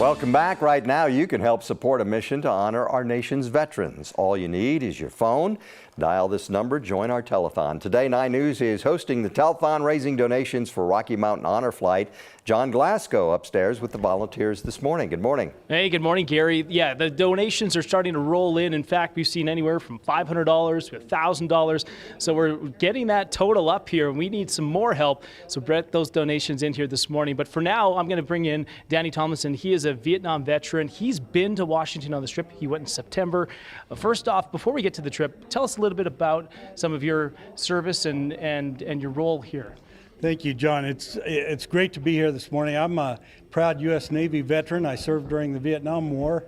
Welcome back. Right now, you can help support a mission to honor our nation's veterans. All you need is your phone. Dial this number, join our telethon. Today, 9 News is hosting the telethon, raising donations for Rocky Mountain Honor Flight. John Glasgow upstairs with the volunteers this morning. Good morning. Hey, good morning, Gary. Yeah, the donations are starting to roll in. In fact, we've seen anywhere from $500 to $1,000. So we're getting that total up here, and we need some more help. So get those donations in here this morning. But for now, I'm going to bring in Danny Tomlinson. He is a Vietnam veteran. He's been to Washington on this trip. He went in September. First off, before we get to the trip, tell us a little bit about some of your service and your role here. Thank you, John. It's great to be here this morning. I'm a proud U.S. Navy veteran. I served during the Vietnam War.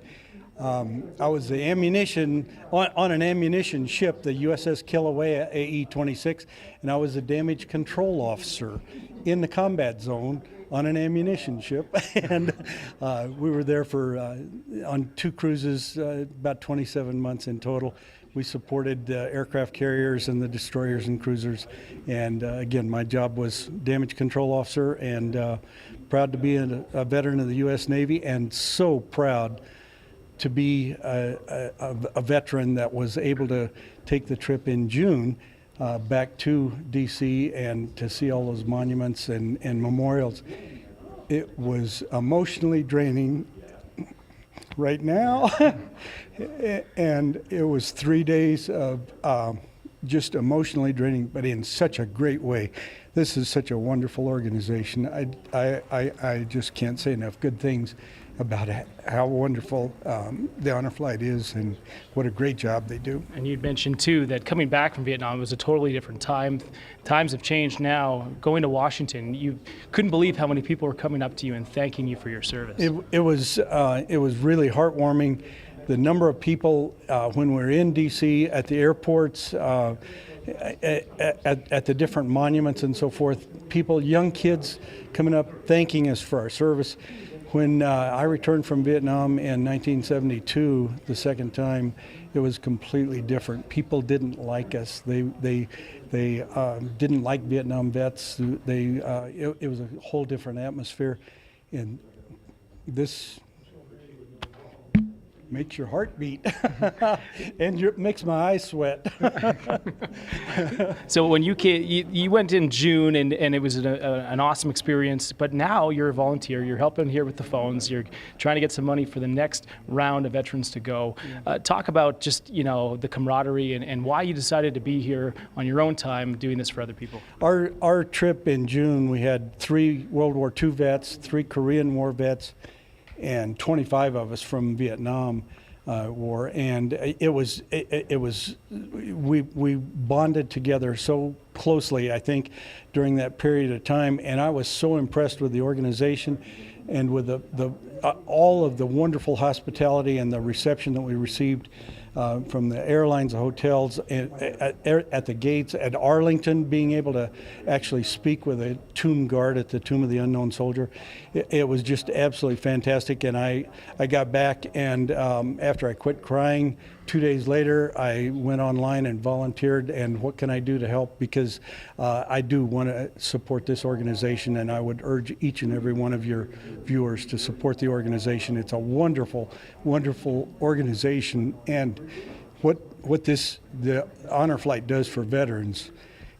I was the ammunition on an ammunition ship, the USS Kilauea AE-26, and I was a damage control officer in the combat zone on an ammunition ship. And we were there for on 2 cruises, about 27 months in total. We supported aircraft carriers and the destroyers and cruisers. And again, my job was damage control officer, and proud to be a veteran of the U.S. Navy, and so proud to be a veteran that was able to take the trip in June back to D.C. and to see all those monuments and memorials. It was emotionally draining right now. And it was 3 days of just emotionally draining, but in such a great way. This is such a wonderful organization. I just can't say enough good things about how wonderful the Honor Flight is and what a great job they do. And you'd mentioned too that coming back from Vietnam was a totally different time. Times have changed now. Going to Washington, you couldn't believe how many people were coming up to you and thanking you for your service. It was really heartwarming. The number of people when we were in D.C. at the airports, at the different monuments and so forth, people, young kids coming up thanking us for our service. When I returned from Vietnam in 1972, the second time, it was completely different. People didn't like us. They didn't like Vietnam vets. It was a whole different atmosphere, and this makes your heart beat and makes my eyes sweat. So when you went in June, and it was an awesome experience, but now you're a volunteer. You're helping here with the phones. You're trying to get some money for the next round of veterans to go. Talk about just the camaraderie and why you decided to be here on your own time doing this for other people. Our trip in June, we had 3 World War II vets, 3 Korean War vets, and 25 of us from Vietnam War, and we bonded together so closely, I think, during that period of time, and I was so impressed with the organization and with all of the wonderful hospitality and the reception that we received from the airlines, the hotels, at the gates, at Arlington, being able to actually speak with a tomb guard at the Tomb of the Unknown Soldier. It was just absolutely fantastic, and I got back, and after I quit crying, 2 days later, I went online and volunteered, and what can I do to help? Because I do want to support this organization, and I would urge each and every one of your viewers to support the organization. It's a wonderful, wonderful organization, and what the Honor Flight does for veterans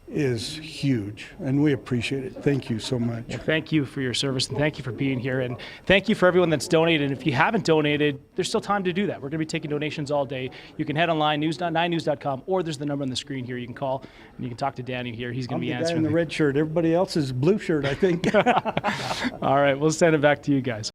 is huge, and we appreciate it. Thank you so much. Well, thank you for your service, and thank you for being here, and thank you for everyone that's donated. If you haven't donated, there's still time to do that. We're going to be taking donations all day. You can head online, news.9news.com, or there's the number on the screen here. You can call, and you can talk to Danny here. He's going to be answering. I'm the guy in the red shirt. Everybody else is blue shirt, I think. All right, we'll send it back to you guys.